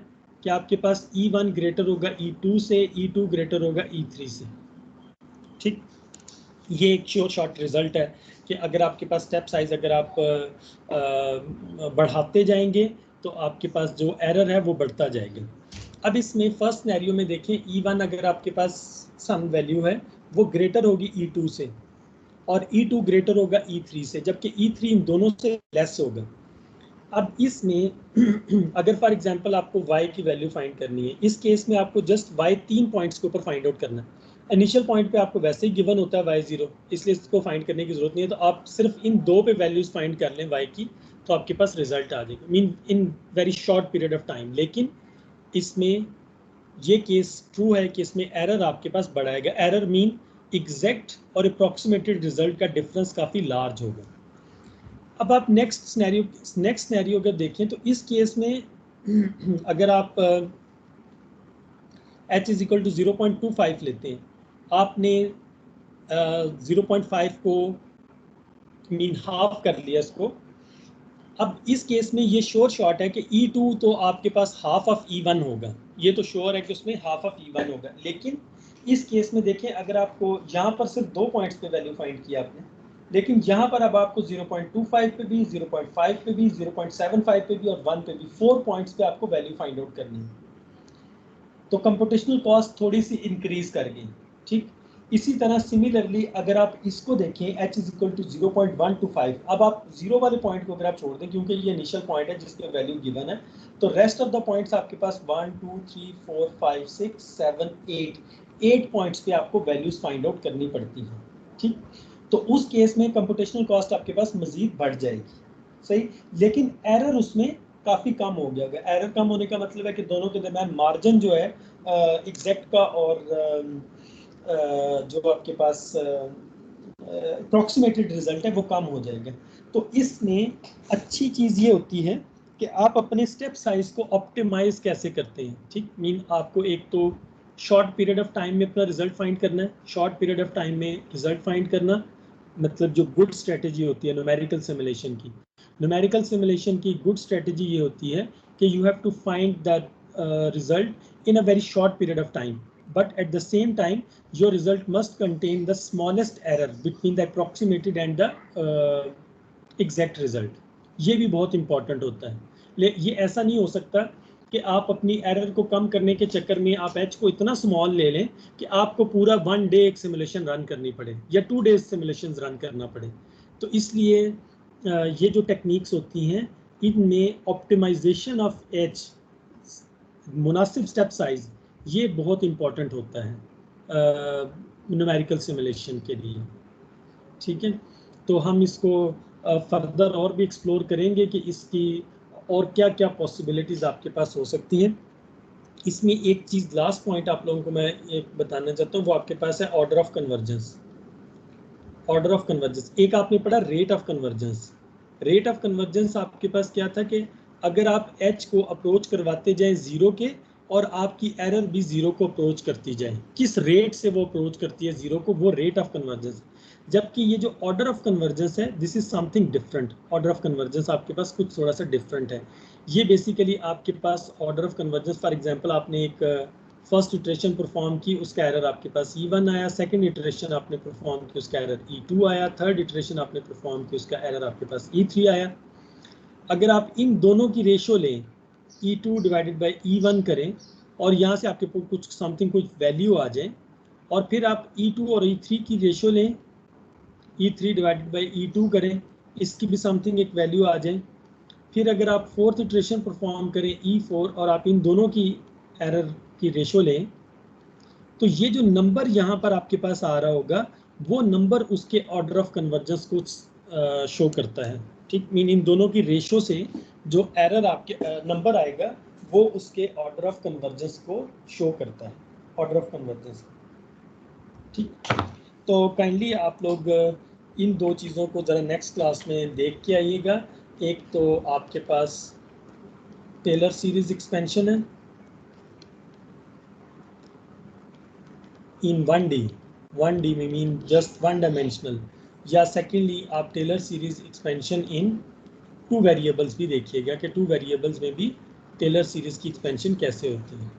कि आपके पास E1 ग्रेटर होगा E2 से, E2 ग्रेटर होगा E3 से। ठीक, ये एक श्योर शॉट रिजल्ट है कि अगर आपके पास स्टेप साइज अगर आप बढ़ाते जाएंगे तो आपके पास जो एरर है वो बढ़ता जाएगा। अब इसमें फर्स्ट सिनेरियो में देखें, E1 अगर आपके पास सम वैल्यू है वो ग्रेटर होगी E2 से और E2 ग्रेटर होगा E3 से, जबकि E3 इन दोनों से लेस होगा। अब इसमें अगर फॉर एग्जांपल आपको y की वैल्यू फाइंड करनी है, इस केस में आपको जस्ट y 3 पॉइंट्स के ऊपर फाइंड आउट करना है। इनिशियल पॉइंट पे आपको वैसे ही गिवन होता है y0, इसलिए इसको फाइंड करने की जरूरत नहीं है। तो आप सिर्फ इन दो पे वैल्यूज फाइंड कर लें y की, तो आपके पास रिजल्ट आ जाएगा mean in very short period of time. लेकिन इसमें ये केस ट्रू है कि इसमें एरर आपके पास बढ़ाएगा। एरर मीन एग्जैक्ट और अप्रॉक्सीमेटेड रिजल्ट का डिफरेंस काफ़ी लार्ज होगा। अब आप नेक्स्ट सिनेरियो अगर देखें तो इस केस में अगर आप h इज इक्वल टू 0.25 लेते हैं, आपने 0.5 को मीन हाफ कर लिया इसको। अब इस केस में ये श्योर शॉट है कि E2 तो आपके पास हाफ ऑफ E1 होगा, ये तो श्योर है कि उसमें हाफ ऑफ E1 होगा। लेकिन इस केस में देखें, अगर आपको यहाँ पर सिर्फ 2 पॉइंट्स पे वैल्यू फाइंड किया आपने, लेकिन यहाँ पर अब आपको 0.25 पे भी, 0.5 पे भी, 0.75 पे भी और 1 पे भी 4 पॉइंट्स पे आपको वैल्यू फाइंड आउट करनी है। तो कंप्यूटेशनल कॉस्ट थोड़ी सी इंक्रीज कर गई। ठीक, इसी तरह सिमिलरली अगर आप इसको देखें h इज इक्वल टू 0.125, अब आप जीरो वाले पॉइंट को अगर आप छोड़ दें क्योंकि ये इनिशियल पॉइंट है जिसके वैल्यू गिवन है, तो रेस्ट ऑफ द पॉइंट्स आपके पास 1 2 3 4 5 6 7 8 पॉइंट्स पे आपको वैल्यूज फाइंड आउट करनी पड़ती हैं। ठीक, तो उस केस में कंप्यूटेशनल कॉस्ट आपके पास मजीद बढ़ जाएगी। सही, लेकिन एरर उसमें काफ़ी कम हो गया होगा। एरर कम होने का मतलब है कि दोनों के दरमियान मार्जिन जो है एग्जैक्ट का और जो आपके पास अप्रॉक्सीमेटेड रिजल्ट है वो कम हो जाएगा। तो इसमें अच्छी चीज़ ये होती है कि आप अपने स्टेप साइज को ऑप्टिमाइज कैसे करते हैं। ठीक, मीन आपको एक तो शॉर्ट पीरियड ऑफ टाइम में अपना रिजल्ट फाइंड करना है। शॉर्ट पीरियड ऑफ टाइम में रिजल्ट फाइंड करना मतलब जो गुड स्ट्रेटजी होती है न्यूमेरिकल सिमुलेशन की, न्यूमेरिकल सिमुलेशन की गुड स्ट्रेटजी ये होती है कि you have to find the result in a very short period of time, but at the same time your result must contain the smallest error between the approximated and the exact result। ये भी बहुत important होता है। ये ऐसा नहीं हो सकता कि आप अपनी एरर को कम करने के चक्कर में आप h को इतना स्मॉल ले लें कि आपको पूरा 1 डे एक सिमुलेशन रन करनी पड़े या 2 डेज सिमुलेशन रन करना पड़े। तो इसलिए ये जो टेक्निक्स होती हैं इनमें ऑप्टिमाइजेशन ऑफ h, मुनासिब स्टेप साइज, ये बहुत इंपॉर्टेंट होता है न्यूमेरिकल सिमुलेशन के लिए। ठीक है, तो हम इसको फर्दर और भी एक्सप्लोर करेंगे कि इसकी और क्या क्या पॉसिबिलिटीज़ आपके पास हो सकती हैं। इसमें एक चीज़ लास्ट पॉइंट आप लोगों को मैं एक बताना चाहता हूँ, वो आपके पास है order of convergence. Order of convergence, एक आपने पढ़ा rate of convergence. Rate of convergence आपके पास क्या था कि अगर आप h को अप्रोच करवाते जाएं 0 के और आपकी एरर भी 0 को अप्रोच करती जाए, किस रेट से वो अप्रोच करती है 0 को, वो रेट ऑफ कन्वर्जेंस। जबकि ये जो ऑर्डर ऑफ कन्वर्जेंस है, this is something different. Order of convergence आपके पास कुछ थोड़ा सा डिफरेंट है। ये बेसिकली आपके पास order of convergence, for example आपने एक फर्स्ट इटरेशन परफॉर्म की, उसका एरर आपके पास E1 आया, सेकंड इटरेशन आपने परफॉर्म की, उसका एरर E2 आया, थर्ड इटरेशन आपने परफॉर्म की, उसका एरर आपके पास E3 आया। अगर आप इन दोनों की रेशो लें, E2 डिवाइडेड बाई E1 करें और यहाँ से आपके पास कुछ समथिंग कुछ वैल्यू आ जाए, और फिर आप E2 और E3 की रेशो लें, E3 डिवाइडेड बाई E2 करें, इसकी भी समथिंग एक वैल्यू आ जाए। फिर अगर आप फोर्थ इटरेशन परफॉर्म करें E4 और आप इन दोनों की एरर की रेशो लें, तो ये जो नंबर यहाँ पर आपके पास आ रहा होगा वो नंबर उसके ऑर्डर ऑफ कन्वर्जेंस को शो करता है। ठीक, मीन इन दोनों की रेशो से जो एरर आपके नंबर आएगा वो उसके ऑर्डर ऑफ कन्वर्जेंस को शो करता है, ऑर्डर ऑफ कन्वर्जेंस। ठीक, तो काइंडली आप लोग इन दो चीज़ों को ज़रा नेक्स्ट क्लास में देख के आइएगा। एक तो आपके पास टेलर सीरीज एक्सपेंशन है इन 1D में मीन जस्ट 1 डायमेंशनल, या सेकेंडली आप Taylor series expansion in 2 variables भी देखिएगा कि 2 वेरिएबल्स में भी टेलर सीरीज की एक्सपेंशन कैसे होती है।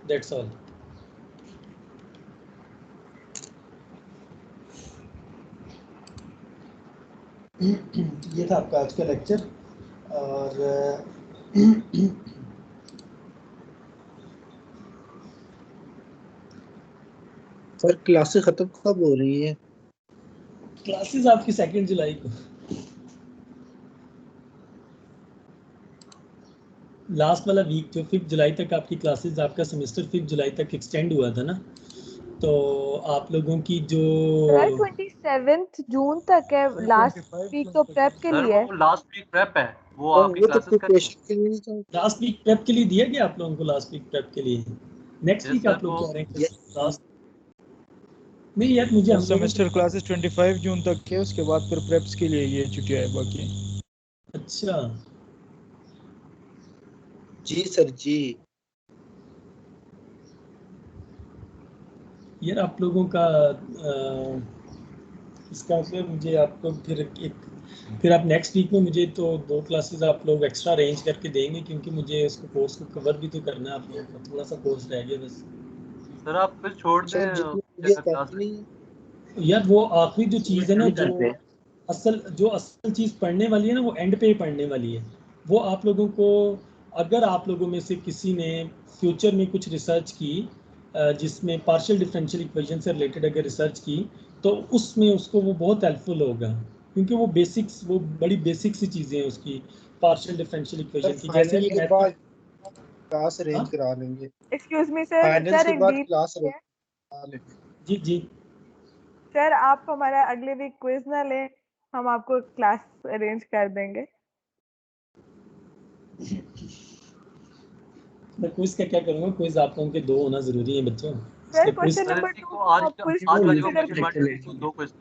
That's all. ये था आपका आज का लेक्चर। और सर क्लासेस खत्म कब हो रही है? क्लासेस आपकी 2 जुलाई को। लास्ट वाला वीक जो 5 जुलाई तक आपकी क्लासेस, आपका सेमेस्टर 5 जुलाई तक एक्सटेंड हुआ था ना, तो आप लोगों की जो सर 27 जून तक है, लास्ट वीक तो प्रेप के सर लिए है। वो लास्ट वीक प्रेप है, वो और आपकी वो तो क्लासेस का नहीं है। प्रिपरेशन के लिए तो लास्ट वीक प्रेप के लिए दिया गया आप लोगों को। लास्ट वीक प्रेप के लिए नेक्स्ट Yes, वीक sir, आप लोग वो- कह रहे हैं कि लास्ट नहीं यार, मुझे हम लोगों सेमेस्टर क्लासेस 25 जून तक के, उसके बाद फिर प्रेप्स के लिए ये छुट्टियां है बाकी। अच्छा जी सर जी। यार आप लोगों का इसका फिर मुझे आपको फिर आप नेक्स्ट वीक में मुझे तो 2 क्लासेस आप लोग एक्स्ट्रा अरेंज करके देंगे, क्योंकि मुझे उसको कोर्स को कवर भी तो करना है। आप लोगों का थोड़ा सा कोर्स रह गया बस। सर आप फिर छोड़ सर दें जितनी मुझे क्लास। नहीं है। यार वो आखिरी जो चीज़ है ना, करते हैं। जो असल चीज़ पढ़ने वाली है ना, वो एंड पे ही पढ़ने वाली है। वो आप लोगों को, अगर आप लोगों में से किसी ने फ्यूचर में कुछ रिसर्च की जिसमें पार्शियल डिफरेंशियल इक्वेशन से रिलेटेड अगर रिसर्च की, तो उसमें उसको वो बहुत हेल्पफुल होगा, क्योंकि वो बेसिक्स, वो बड़ी बेसिक सी चीज़ें हैं उसकी पार्शियल डिफरेंशियल इक्वेशन की। जैसे फाइनल ये के बाद क्लास अरेंज करा लेंगे। Excuse me sir, finals sir के एक बाद डील क्लास है। अरेंज करा लेंगे। जी जी सर आप हमारा अगले वीक क्विज ना लें, हम आपको क्लास अरेंज कर देंगे। मैं क्विज का क्या करूँगा, क्विज आप लोगों के 2 होना ज़रूरी है बच्चों। सर इसलिए क्विज क्वेश्चन सर नंबर इसी 2 को आज आप क्विज आज वाली अगर को क्वेश्चन मार के 2 क्वेश्चन